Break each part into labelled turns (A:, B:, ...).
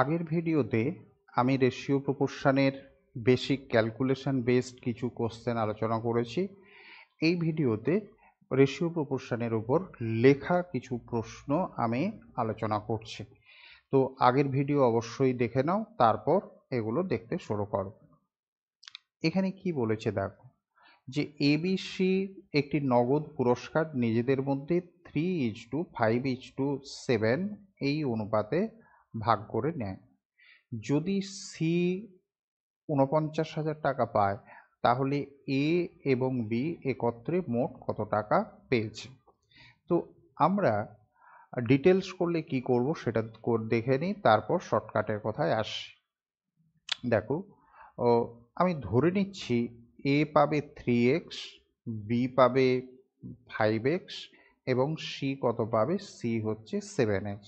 A: আগের ভিডিওতে আমি রেশিও প্রপোর্শনের বেসিক ক্যালকুলেশন বেসড কিছু কোশ্চেন আলোচনা করেছি। এই ভিডিওতে রেশিও প্রপোর্শনের উপর লেখা কিছু প্রশ্ন আমি আলোচনা করছি। তো আগের ভিডিও অবশ্যই দেখে নাও, তারপর এগুলো দেখতে শুরু করো। এখানে কি বলেছে দেখো, যে এবিসি একটি নগদ পুরস্কার নিজেদের মধ্যে 3:5:7 এই অনুপাতে ভাগ করে নেয়। যদি সি 49,000 টাকা পায়, তাহলে এ এবং বি একত্রে মোট কত টাকা পেয়েছে। তো আমরা ডিটেলস করলে কি করব সেটা দেখে নিই, তারপর শর্টকাটের কথায় আসি। দেখো, ও আমি ধরে নিচ্ছি এ পাবে 3x, বি পাবে 5x এবং সি কত পাবে, সি হচ্ছে 7x।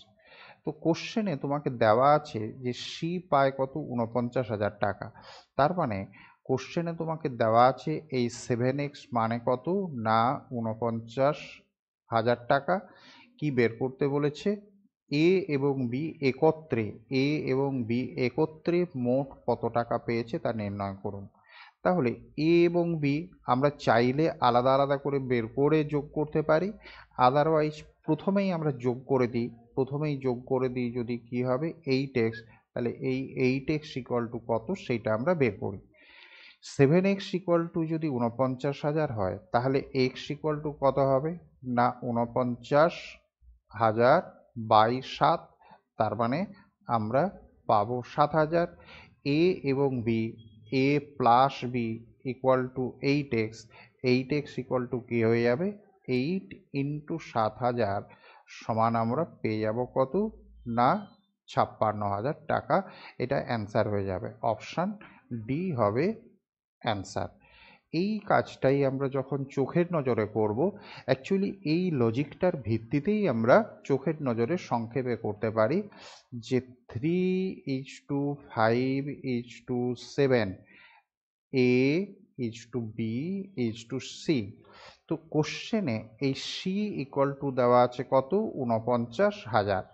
A: তো কোশ্চেনে তোমাকে দেওয়া আছে যে সি পায় কত, 49,000 টাকা। তার মানে কোশ্চেনে তোমাকে দেওয়া আছে এই 7x মানে কত না 49,000 টাকা। কি বের করতে বলেছে, এ এবং বি একত্রে, এ এবং বি একত্রে মোট কত টাকা পেয়েছে তা নির্ণয় করুন। তাহলে এ এবং বি আমরা চাইলে আলাদা আলাদা করে বের করে যোগ করতে পারি, আদারওয়াইজ প্রথমেই আমরা যোগ করে দিই। যদি কি হবে 8x, তাহলে এই 8x ইকুয়াল টু কত সেইটা আমরা বের করি। 7x ইকুয়াল টু যদি 49,000 হয়, তাহলে x ইকুয়াল টু কত হবে না 49,000 বাই 7, তার মানে আমরা পাবো 7,000। এ এবং B, A plus B equal to 8x, 8x equal to কি হয়ে যাবে 8 ইন্টু 7,000 সমান আমরা পেয়ে যাব কত না 56,000 টাকা। এটা অ্যান্সার হয়ে যাবে, অপশান ডি হবে অ্যান্সার। এই কাজটাই আমরা যখন চোখের নজরে করব, অ্যাকচুয়ালি এই লজিকটার ভিত্তিতেই আমরা চোখের নজরে সংক্ষেপে করতে পারি যে 3:5:7 এ বি সি। তো কোশ্চেনে এই সি ইকুয়াল টু দেওয়া আছে কত 49,000,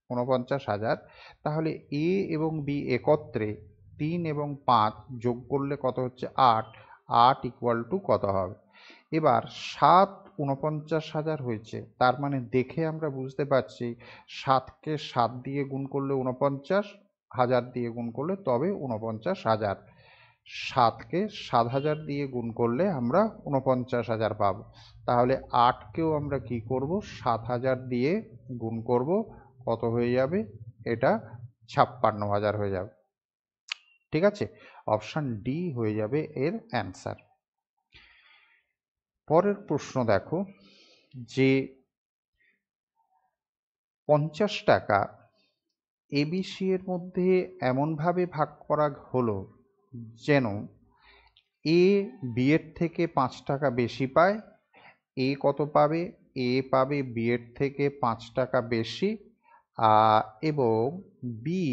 A: 49,000। তাহলে এ এবং বি একত্রে 3 এবং 5 যোগ করলে কত হচ্ছে 8, 8 ইকুয়াল টু কত হবে। এবার 7 49,000 হয়েছে, তার মানে দেখে আমরা বুঝতে পারছি 7কে 7 দিয়ে গুণ করলে 49, 1000 দিয়ে গুণ করলে তবে 49,000। 7কে 7,000 দিয়ে গুণ করলে আমরা 49,000 পাবো। তাহলে 8কেও আমরা কি করব 7,000 দিয়ে গুণ করব, কত হয়ে যাবে এটা 56,000 হয়ে যাবে। ঠিক আছে, অপশান ডি হয়ে যাবে এর অ্যান্সার। পরের প্রশ্ন দেখো, যে 50 টাকা এবিসি এর মধ্যে এমনভাবে ভাগ করা হলো যেন এ বি এর থেকে 5 টাকা বেশি পায়। এ কত পাবে, এ পাবে বি এর থেকে 5 টাকা বেশি, এবং বি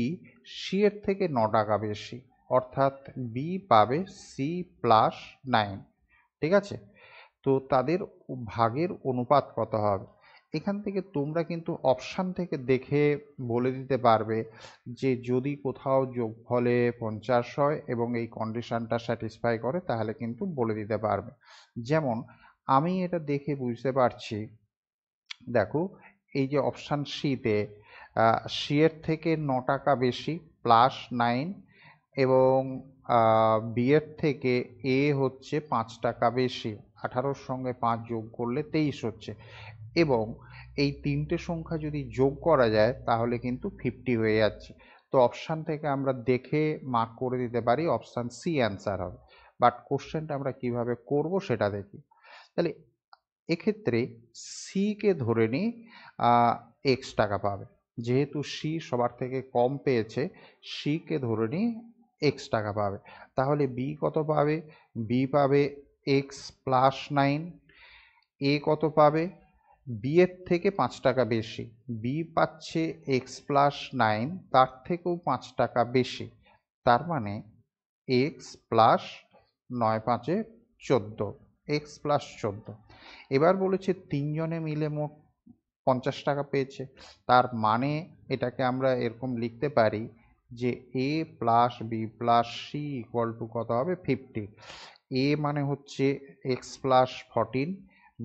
A: সি এর থেকে 9 টাকা বেশি, অর্থাৎ বি পাবে সি প্লাস 9। ঠিক আছে, তো তাদের ভাগের অনুপাত কত হবে। এখান থেকে তোমরা কিন্তু অপশান থেকে দেখে বলে দিতে পারবে যে যদি কোথাও যোগফলে 50 হয় এবং এই কন্ডিশনটা স্যাটিসফাই করে, তাহলে কিন্তু বলে দিতে পারবে। যেমন আমি এটা দেখে বুঝতে পারছি, দেখো এই যে অপশান সিতে সি এর থেকে 9 টাকা বেশি প্লাস 9, এবং বি এর থেকে এ হচ্ছে 5 টাকা বেশি, 18-র সঙ্গে 5 যোগ করলে 23 হচ্ছে, এবং এই তিনটে সংখ্যা যদি যোগ করা যায় তাহলে কিন্তু 50 হয়ে যাচ্ছে। তো অপশান থেকে আমরা দেখে মার্ক করে দিতে পারি অপশান সি অ্যান্সার হবে। বাট কোশ্চেনটা আমরা কিভাবে করব সেটা দেখি। তাহলে এক্ষেত্রে সিকে ধরে নিই এক্স টাকা পাবে, যেহেতু সি সবার থেকে কম পেয়েছে, সিকে ধরে নিই এক্স টাকা পাবে। তাহলে বি কত পাবে, বি পাবে এক্স প্লাস 9। এ কত পাবে, বি এর থেকে 5 টাকা বেশি, বি পাচ্ছে এক্স প্লাস 9, তার থেকেও 5 টাকা বেশি, তার মানে এক্স প্লাস 9×5 14, এক্স প্লাস 14। এবার বলেছে তিনজনে মিলে মোট 50 টাকা পেয়েছে। তার মানে এটাকে আমরা এরকম লিখতে পারি যে a plus B plus C equal to কত হবে 50। a মানে হচ্ছে x প্লাস 14,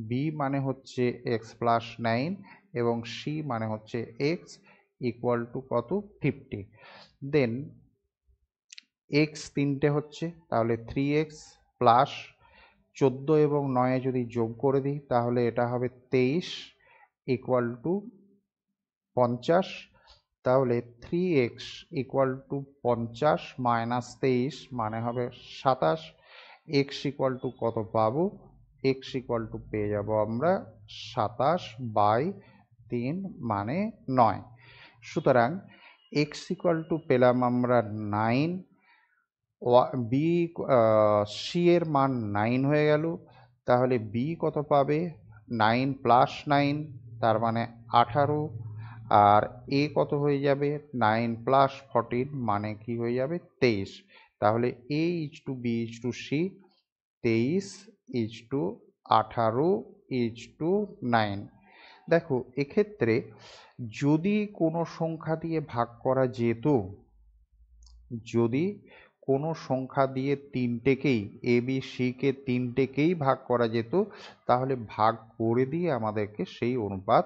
A: বি মানে হচ্ছে x প্লাস 9 এবং সি মানে হচ্ছে x ইকুয়াল টু কত 50। দেন x তিনটে হচ্ছে, তাহলে 3x প্লাস 14 এবং 9 যদি যোগ করে দিই তাহলে এটা হবে 23 ইকুয়াল টু 50। তাহলে 3x ইকুয়াল টু 50 মাইনাস 23 মানে হবে 27। x ইকুয়াল টু কত পাবো, x ইকুয়াল টু পেয়ে যাব আমরা 27/3 মানে 9। সুতরাং x ইকুয়াল টু পেলাম আমরা 9, বি সি এর মান 9 হয়ে গেল। তাহলে বি কত পাবে, 9 প্লাস 9 তার মানে 18, আর এ কত হয়ে যাবে 9 প্লাস 14 মানে কি হয়ে যাবে 23। তাহলে A is to B is to C 23 is to 18 is to 9। দেখো এক্ষেত্রে যদি কোনো সংখ্যা দিয়ে ভাগ করা যেত, যদি কোনো সংখ্যা দিয়ে তিনটেকেই এ বি সিকে তিনটেকেই ভাগ করা যেত তাহলে ভাগ করে দিয়ে আমাদেরকে সেই অনুপাত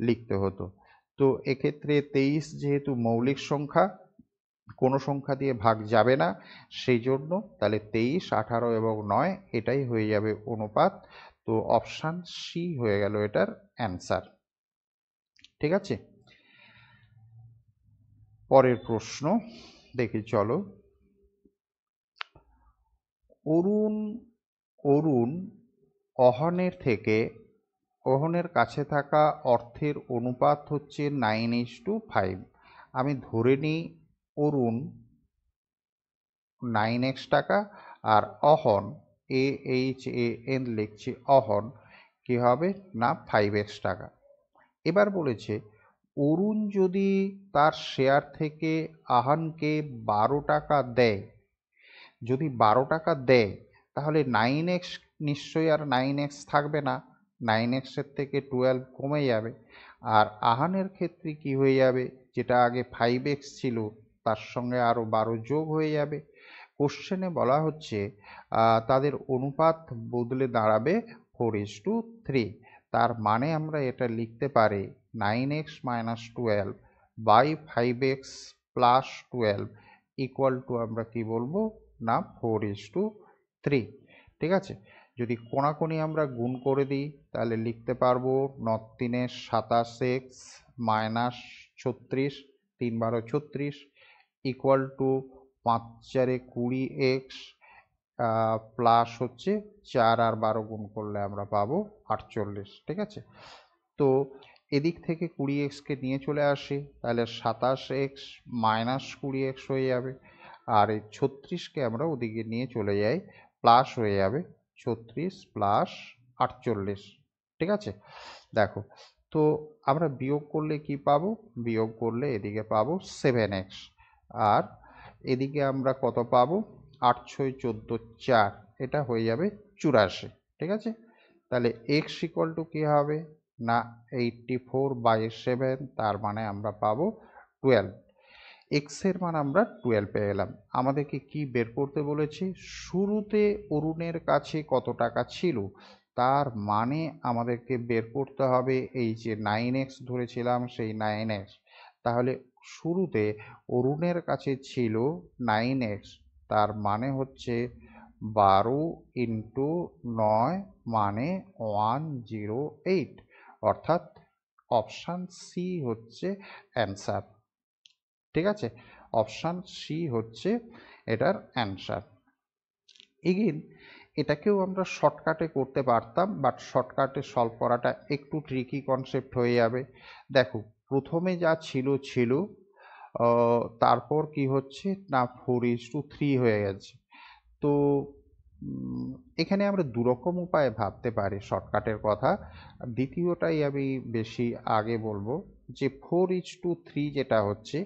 A: লিখতে হতো। তো এক্ষেত্রে 23 যেহেতু মৌলিক সংখ্যা, কোনো সংখ্যা দিয়ে ভাগ যাবে না, সেই জন্য তাহলে 23, 18 এবং 9 এটাই হয়ে যাবে অনুপাত। তো অপশান সি হয়ে গেল এটার অ্যান্সার। ঠিক আছে, পরের প্রশ্ন দেখি চলো। অরুণ অরুণ অহনের কাছে থাকা অর্থের অনুপাত হচ্ছে 9:5। আমি ধরে নিই অরুণ 9x টাকা আর অহন AHAN লিখছি, অহন কি হবে না 5x টাকা। এবার বলেছে অরুণ যদি তার শেয়ার থেকে আহানকে 12 টাকা দেয়, যদি 12 টাকা দেয় তাহলে 9x নিশ্চয়ই আর 9x থাকবে না, 9x এর থেকে 12 কমে যাবে। আর আহানের ক্ষেত্রে কি হয়ে যাবে, যেটা আগে 5x ছিল তার সঙ্গে আরও 12 যোগ হয়ে যাবে। কোশ্চেনে বলা হচ্ছে তাদের অনুপাত বদলে দাঁড়াবে 4:3। তার মানে আমরা এটা লিখতে পারি 9x minus 12 by 5x plus 12 equal to আমরা কি বলবো না 4:3। ঠিক আছে, যদি কোণাকুণি আমরা গুণ করে দিই তাহলে লিখতে পারবো 9×3 27x minus 36, 3×12 36 equal to 5×4 20x plus হচ্ছে 4 আর 12 গুণ করলে আমরা পাবো 48। ঠিক আছে, তো এদিক থেকে 20x কে নিয়ে চলে আসি তাহলে 27x মাইনাস 20x হয়ে যাবে, আর এই 36কে আমরা ওদিকে নিয়ে চলে যাই প্লাস হয়ে যাবে 36 প্লাস 48। ঠিক আছে, দেখো তো আমরা বিয়োগ করলে কি পাবো, বিয়োগ করলে এদিকে পাবো 7x, আর এদিকে আমরা কত পাবো 8 6 14 4, এটা হয়ে যাবে 84। ঠিক আছে, তাহলে x ইকুয়াল টু কী হবে না 84/7, তার মানে আমরা পাবো 12। x এর মান আমরা 12 পেয়ে গেলাম। আমাদেরকে কি বের করতে বলেছে, শুরুতে অরুণের কাছে কত টাকা ছিল, তার মানে আমাদেরকে বের করতে হবে এই যে 9x ধরেছিলাম সেই 9x। তাহলে শুরুতে অরুণের কাছে ছিল 9x, তার মানে হচ্ছে 12 ইন্টু 9 মানে 108, অর্থাৎ অপশান সি হচ্ছে অ্যান্সার। ঠিক আছে, অপশান সি হচ্ছে এটার অ্যান্সার। এগেন এটাকেও আমরা শর্টকাটে করতে পারতাম, বাট শর্টকাটে সলভ করাটা একটু ট্রিকি কনসেপ্ট হয়ে যাবে। দেখো প্রথমে যা ছিল ছিল, তারপর কি হচ্ছে না 4:3 হয়ে গেছে। তো এখানে আমরা দুরকম উপায়ে ভাবতে পারি শর্টকাটের কথা। দ্বিতীয়টাই আমি বেশি আগে বলবো, যে 4:3 যেটা হচ্ছে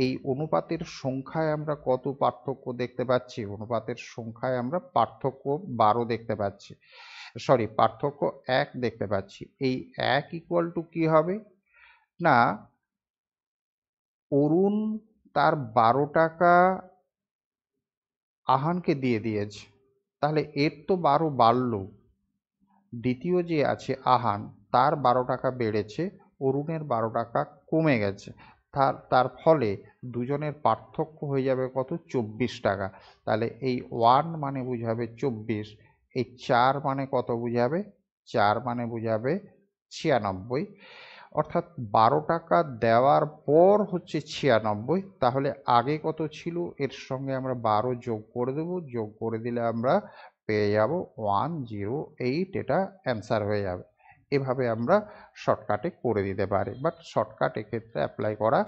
A: এই অনুপাতের সংখ্যায় আমরা কত পার্থক্য দেখতে পাচ্ছি, অনুপাতের সংখ্যায় আমরা পার্থক্য 12 দেখতে পাচ্ছি। সরি পার্থক্য 1 দেখতে পাচ্ছি। এই 1 ইকুয়াল টু কি হবে না, অরুণ তার 12 টাকা আহানকে দিয়ে দিয়েছে, তাহলে এর তো 12 বাড়লো, দ্বিতীয় যে আছে আহান তার 12 টাকা বেড়েছে, অরুণের 12 টাকা কমে গেছে, তার ফলে দুজনের পার্থক্য হয়ে যাবে কত, 24 টাকা। তাহলে এই 1 মানে বুঝাবে 24, এই 4 মানে কত বুঝাবে, 4 মানে বুঝাবে 96। অর্থাৎ 12 টাকা দেওয়ার পর হচ্ছে 96, তাহলে আগে কত ছিল এর সঙ্গে আমরা 12 যোগ করে দেব, যোগ করে দিলে আমরা পেয়ে যাব 108, এটা অ্যান্সার হয়ে যাবে। এভাবে আমরা শর্টকাটে করে দিতে পারি, বাট শর্টকাট এক্ষেত্রে অ্যাপ্লাই করা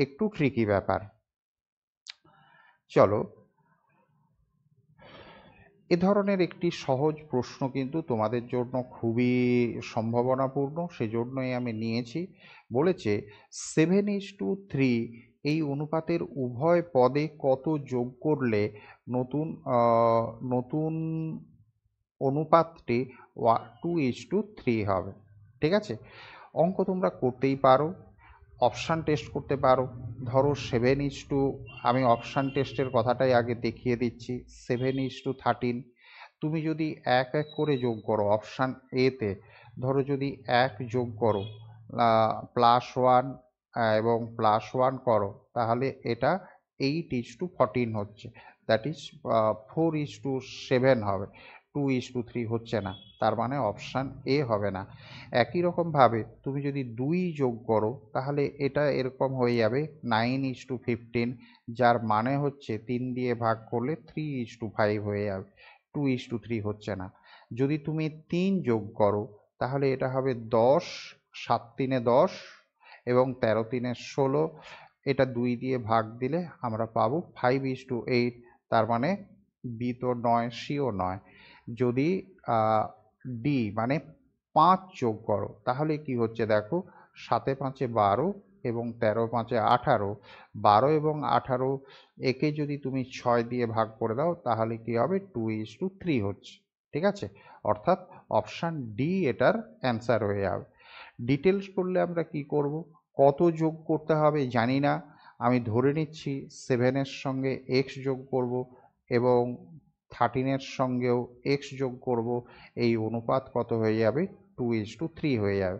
A: একটু ট্রিকি ব্যাপার। চলো, এ ধরনের একটি সহজ প্রশ্ন কিন্তু তোমাদের জন্য খুবই সম্ভাবনাপূর্ণ, সেজন্যই আমি নিয়েছি। বলেছে 7:3 এই অনুপাতের উভয় পদে কত যোগ করলে নতুন নতুন অনুপাতটি 2:3 হবে। ঠিক আছে, অঙ্ক তোমরা করতেই পারো, অপশান টেস্ট করতে পারো। ধরো 7:, আমি অপশান টেস্টের কথাটাই আগে দেখিয়ে দিচ্ছি। 7:13, তুমি যদি এক এক করে যোগ করো অপশান এতে, ধরো যদি 1 যোগ করো +1 এবং +1 করো, তাহলে এটা 8:14 হচ্ছে, দ্যাট ইজ 4:7 হবে, 2:3 হচ্ছে না, তার মানে অপশান এ হবে না। একই রকমভাবে তুমি যদি 2 যোগ করো তাহলে এটা এরকম হয়ে যাবে 9:15, যার মানে হচ্ছে 3 দিয়ে ভাগ করলে 3:5 হয়ে যাবে, 2:3 হচ্ছে না। যদি তুমি 3 যোগ করো তাহলে এটা হবে 10, 7×3 10 এবং 13×3 16, এটা 2 দিয়ে ভাগ দিলে আমরা পাবো 5:8, তার মানে বি তো নয়, সিও নয়। যদি ডি মানে 5 যোগ করো তাহলে কি হচ্ছে দেখো, 7×5 12 এবং 13×5 18, 12 এবং 18 একে যদি তুমি 6 দিয়ে ভাগ করে দাও তাহলে কি হবে 2:3 হচ্ছে। ঠিক আছে, অর্থাৎ অপশান ডি এটার অ্যান্সার হয়ে যাবে। ডিটেলস করলে আমরা কি করব, কত যোগ করতে হবে জানি না, আমি ধরে নিচ্ছি 7-এর সঙ্গে এক্স যোগ করব এবং 13-এর সঙ্গেও এক্স যোগ করব, এই অনুপাত কত হয়ে যাবে, 2:3 হয়ে যাবে।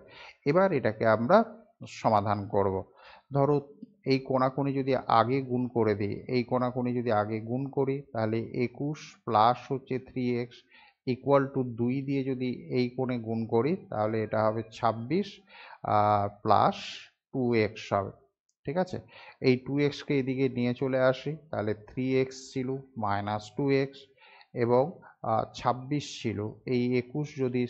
A: এবার এটাকে আমরা সমাধান করব। ধরো এই কোণাকুণি যদি আগে গুণ করে দিই, এই কোণাকুণি যদি আগে গুণ করি তাহলে 21 প্লাস হচ্ছে 3x ইকুয়াল টু 2 দিয়ে যদি এই কোণে গুণ করি তাহলে এটা হবে 26 প্লাস 2x হবে। ঠিক আছে, এই 2xকে এদিকে নিয়ে চলে আসি, তাহলে 3x ছিল -2x এবং 26 ছিল, এই 21 যদি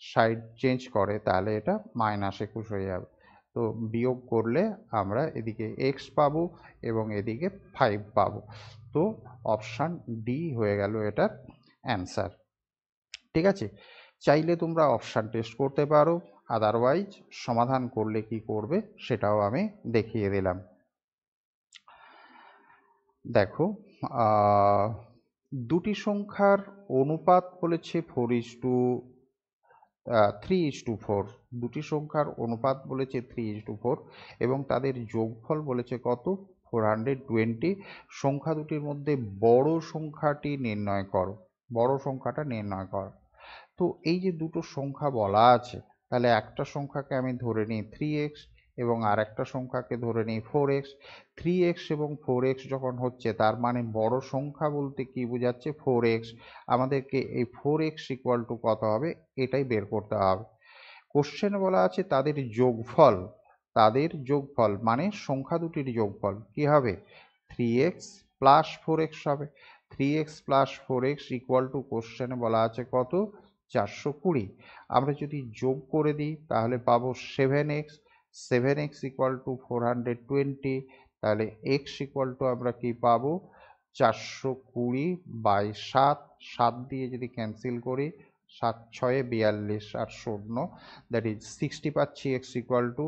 A: সাইড চেঞ্জ করে তাহলে এটা -21 হয়ে যাবে। তো বিয়োগ করলে আমরা এদিকে x পাবো এবং এদিকে 5 পাবো। তো অপশান ডি হয়ে গেল এটার অ্যান্সার। ঠিক আছে, চাইলে তোমরা অপশান টেস্ট করতে পারো, আদারওয়াইজ সমাধান করলে কি করবে সেটাও আমি দেখিয়ে দিলাম। দেখো, দুটি সংখ্যার অনুপাত বলেছে 3:4, দুটি সংখ্যার অনুপাত বলেছে 3:4 এবং তাদের যোগফল বলেছে কত, 420। সংখ্যা দুটির মধ্যে বড় সংখ্যাটি নির্ণয় করো, বড় সংখ্যাটা নির্ণয় করো। তো এই যে দুটো সংখ্যা বলা আছে, তাহলে একটা সংখ্যাকে আমি ধরে নিই 3x এবং আর একটা সংখ্যাকে ধরে নিই 4x। 3x এবং 4x যখন হচ্ছে তার মানে বড় সংখ্যা বলতে কি বোঝাচ্ছে, 4x। আমাদেরকে এই 4x ইকুয়াল টু কত হবে এটাই বের করতে হবে। কোশ্চেনে বলা আছে তাদের যোগফল, তাদের যোগফল মানে সংখ্যা দুটির যোগফল কি হবে, 3x প্লাস 4x হবে। 3x plus 4x equal to কোশ্চেনে বলা আছে কত, 420। আমরা যদি যোগ করে দিই তাহলে পাবো 7x, 7x ইকুয়াল টু 420, তাহলে x ইকুয়াল টু আমরা কি পাবো, 420/7, 7 দিয়ে যদি ক্যান্সেল করি 7×6 = 42 আর 0, দ্যাট ইজ 60 পাচ্ছি। x ইকুয়াল টু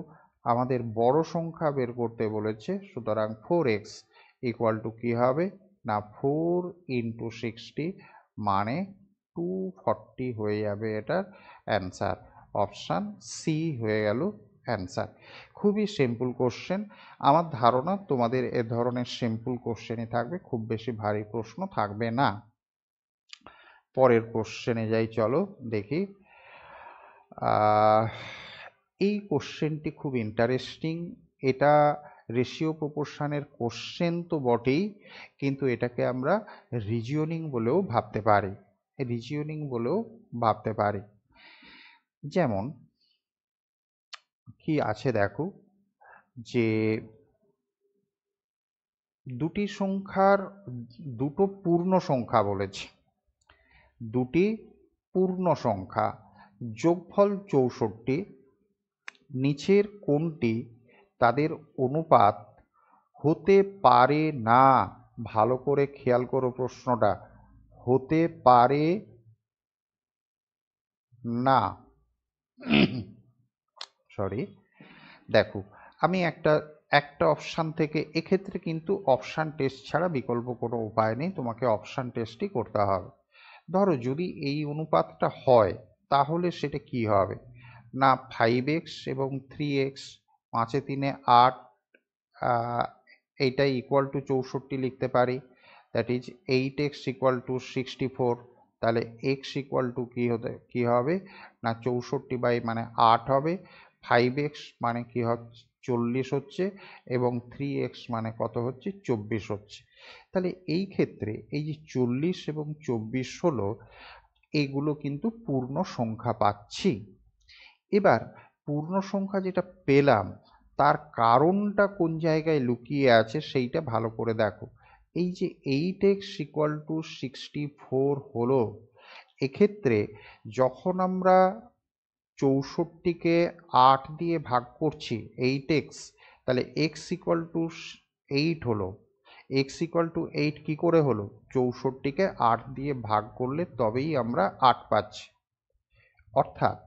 A: আমাদের বড় সংখ্যা বের করতে বলেছে, সুতরাং 4x ইকুয়াল টু কী হবে না 4 × 60 মানে 240 হয়ে যাবে এটার অ্যান্সার। অপশান সি হয়ে গেল অ্যান্সার। খুবই সিম্পল কোশ্চেন। আমার ধারণা তোমাদের এ ধরনের সিম্পল কোশ্চেনই থাকবে, খুব বেশি ভারী প্রশ্ন থাকবে না। পরের কোশ্চেনে যাই, চলো দেখি। এই কোশ্চেনটি খুব ইন্টারেস্টিং। এটা রেশিও প্রপোর্শনের কোশ্চেন তো বটেই, কিন্তু এটাকে আমরা রিজিওনিং বলেও ভাবতে পারি। যেমন কি আছে দেখো, যে দুটি সংখ্যার দুটো পূর্ণ সংখ্যা বলেছে, দুটি পূর্ণ সংখ্যা যোগফল 64, নিচের কোনটি তাদের অনুপাত হতে পারে না? ভালো করে খেয়াল করো প্রশ্নটা, হতে পারে না। সরি, দেখো আমি একটা অপশান থেকে, এক্ষেত্রে কিন্তু অপশান টেস্ট ছাড়া বিকল্প কোনো উপায় নেই, তোমাকে অপশান টেস্টই করতে হবে। ধরো যদি এই অনুপাতটা হয় তাহলে সেটা কি হবে না, 5x এবং 3x, 5 এ 3 এ 8, এইটাই ইকুয়াল টু 64 লিখতে পারি। That is 8x equal two 64। তাহলে x ইকুয়াল টু কি হবে না 64 মানে 8 হবে, 5x মানে কি হচ্ছে 40 হচ্ছে, এবং 3x মানে কত হচ্ছে 24 হচ্ছে। তাহলে এই ক্ষেত্রে এই যে 40 এবং 24 হলো, এগুলো কিন্তু পূর্ণ সংখ্যা পাচ্ছি। এবার পূর্ণ সংখ্যা যেটা পেলাম তার কারণটা কোন জায়গায় লুকিয়ে আছে সেইটা ভালো করে দেখো। এই যে 8x ইকুয়াল টু 64 হলো, এক্ষেত্রে যখন আমরা 64কে 8 দিয়ে ভাগ করছি 8x, তাহলে x ইকুয়াল টু 8 হলো। x ইকুয়াল টু 8 কি করে হলো, 64কে 8 দিয়ে ভাগ করলে তবেই আমরা 8 পাচ্ছি। অর্থাৎ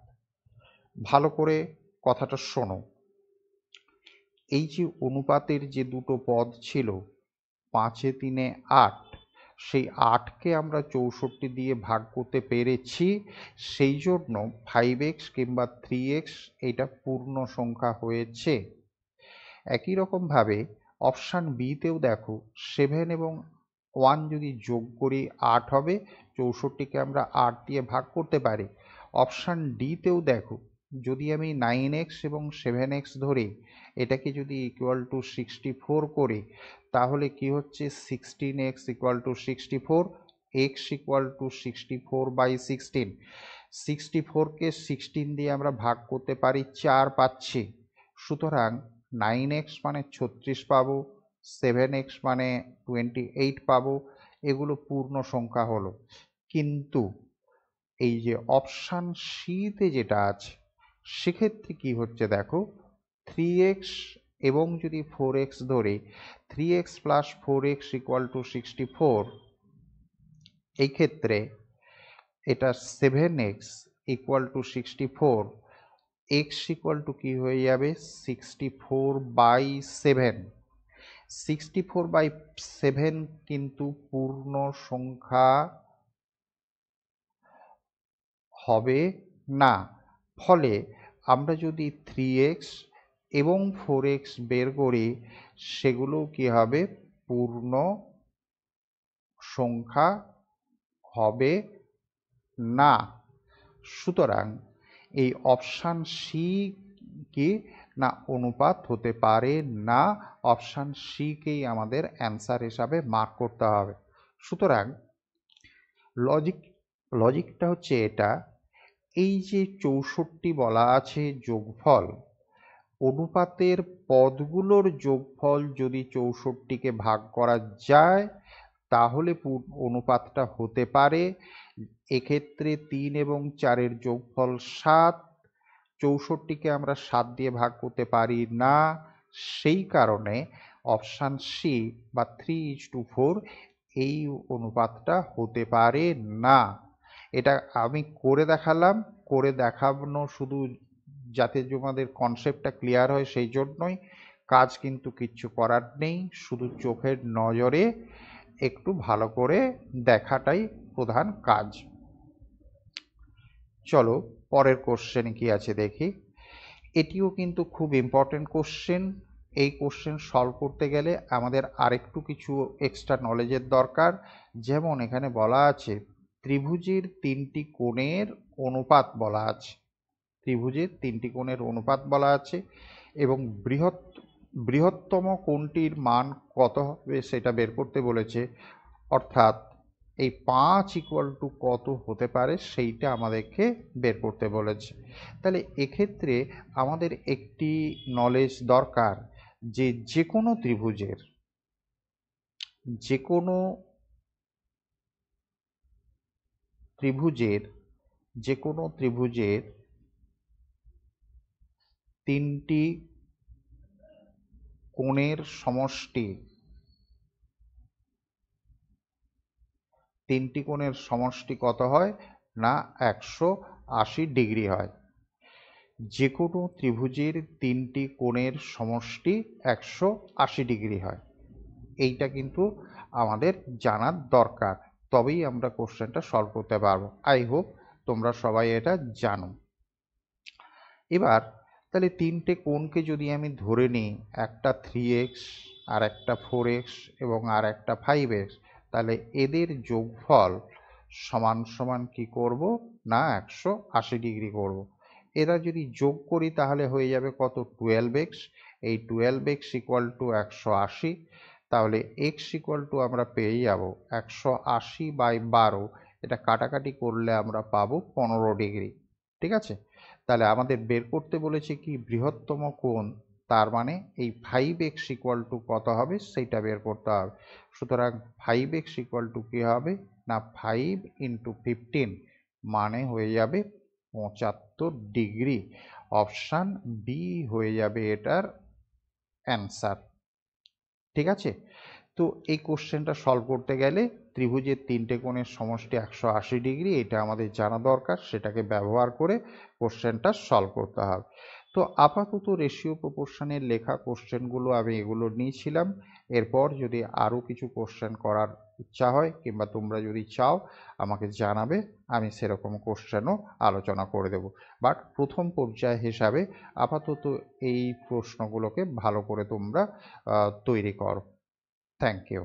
A: ভালো করে কথাটা শোনো, এই যে অনুপাতের যে দুটো পদ ছিল 5 এ 3 এ 8, সেই 8কে আমরা 64 দিয়ে ভাগ করতে পেরেছি, সেই জন্য 5x কিংবা 3x এটা পূর্ণ সংখ্যা হয়েছে। একই রকমভাবে অপশান বিতেও দেখো, 7 এবং 1 যদি যোগ করি 8 হবে, 64কে আমরা 8 দিয়ে ভাগ করতে পারি। অপশান ডিতেও দেখো, যদি আমি 9x এবং 7x ধরি, এটাকে যদি ইকুয়াল টু 64 করি, তাহলে কি হচ্ছে 16x equal to 64, x equal to 64/16। 64কে 16 দিয়ে আমরা ভাগ করতে পারি, 4 পাচ্ছি। সুতরাং 9x মানে 36 পাবো, 7x মানে 28 পাবো, এগুলো পূর্ণ সংখ্যা হলো। কিন্তু এই যে অপশান সিতে যেটা আছে, সেক্ষেত্রে কি হচ্ছে দেখো, 3x এবং যদি 4x ধরি, 3x plus 4x equal to 64, এই ক্ষেত্রে এটা 7x equal to 64, x equal to কি হয়ে যাবে 64/7। 64/7 কিন্তু পূর্ণ সংখ্যা হবে না। ফলে আমরা যদি 3x এবং 4x বের করি, সেগুলো কি হবে, পূর্ণ সংখ্যা হবে না। সুতরাং এই অপশান সি কি না অনুপাত হতে পারে না, অপশান সিকেই আমাদের অ্যান্সার হিসাবে মার্ক করতে হবে। সুতরাং লজিকটা হচ্ছে এটা, এই যে 64 বলা আছে যোগফল, অনুপাতের পদগুলোর যোগফল যদি 64কে ভাগ করা যায় তাহলে অনুপাতটা হতে পারে। এক্ষেত্রে 3 এবং 4-এর যোগফল 7, 64কে আমরা 7 দিয়ে ভাগ করতে পারি না, সেই কারণে অপশান সি বা 3:4 এই অনুপাতটা হতে পারে না। এটা আমি করে দেখালাম, করে দেখানো শুধু যাতে তোমাদের কনসেপ্টটা ক্লিয়ার হয় সেই জন্যই, কাজ কিন্তু কিচ্ছু করার নেই, শুধু চোখের নজরে একটু ভালো করে দেখাটাই প্রধান কাজ। চলো পরের কোশ্চেনে কি আছে দেখি। এটিও কিন্তু খুব ইম্পর্টেন্ট কোশ্চেন। এই কোশ্চেন সলভ করতে গেলে আমাদের আরেকটু কিছু এক্সট্রা নলেজের দরকার। যেমন এখানে বলা আছে ত্রিভুজের তিনটি কোণের অনুপাত বলা আছে, ত্রিভুজের তিনটি কোণের অনুপাত বলা আছে এবং বৃহত্তম কোণটির মান কত হবে সেটা বের করতে বলেছে। অর্থাৎ এই 5 ইকুয়াল টু কত হতে পারে সেইটা আমাদেরকে বের করতে বলেছে। তাহলে এক্ষেত্রে আমাদের একটি নলেজ দরকার যে যে কোনো ত্রিভুজের যে কোনো ত্রিভুজের যে কোনো ত্রিভুজের তিনটি কোণের সমষ্টি, তিনটি কোণের সমষ্টি কত হয় না 180 ডিগ্রি হয়। যে কোনো ত্রিভুজের তিনটি কোণের সমষ্টি 180 ডিগ্রি হয়। এইটা কিন্তু আমাদের জানার দরকার, তবেই আমরা কোশ্চেনটা সলভ করতে পারবো। আই হোপ তোমরা সবাই এটা জানো। এবার তাহলে তিনটে কোণকে যদি আমি ধরে নিই, একটা 3x আর একটা 4x এবং আর একটা 5x, তাহলে এদের যোগফল সমান সমান কি করব না 180 ডিগ্রি করব। এরা যদি যোগ করি তাহলে হয়ে যাবে কত 12x। এই 12x ইকুয়াল টু 180, তাহলে x ইকুয়াল টু আমরা পেয়ে যাব 180/12। এটা কাটাকাটি করলে আমরা পাবো 15 ডিগ্রি। ঠিক আছে, তাহলে আমাদের বের করতে বলেছে কি বৃহত্তম কোণ, তার মানে এই 5x ইকুয়াল টু কত হবে সেইটা বের করতে হবে। সুতরাং 5x ইকুয়াল টু কী হবে না 5 ইন্টু 15 মানে হয়ে যাবে 75 ডিগ্রি। অপশান বি হয়ে যাবে এটার অ্যান্সার। ঠিক আছে, তো এই কোশ্চেনটা সলভ করতে গেলে ত্রিভুজের তিনটে কোণের সমষ্টি 180 ডিগ্রি, এটা আমাদের জানা দরকার। সেটাকে ব্যবহার করে কোশ্চেনটা সলভ করতে হবে। তো আপাতত রেশিও প্রপোর্শনের লেখা কোশ্চেনগুলো আমি এগুলো নিয়েছিলাম। এরপর যদি আরও কিছু কোশ্চেন করার ইচ্ছা হয় কিংবা তোমরা যদি চাও আমাকে জানাবে, আমি সেরকম কোশ্চেনও আলোচনা করে দেব। বাট প্রথম পর্যায় হিসাবে আপাতত এই প্রশ্নগুলোকে ভালো করে তোমরা তৈরি করো। Thank you.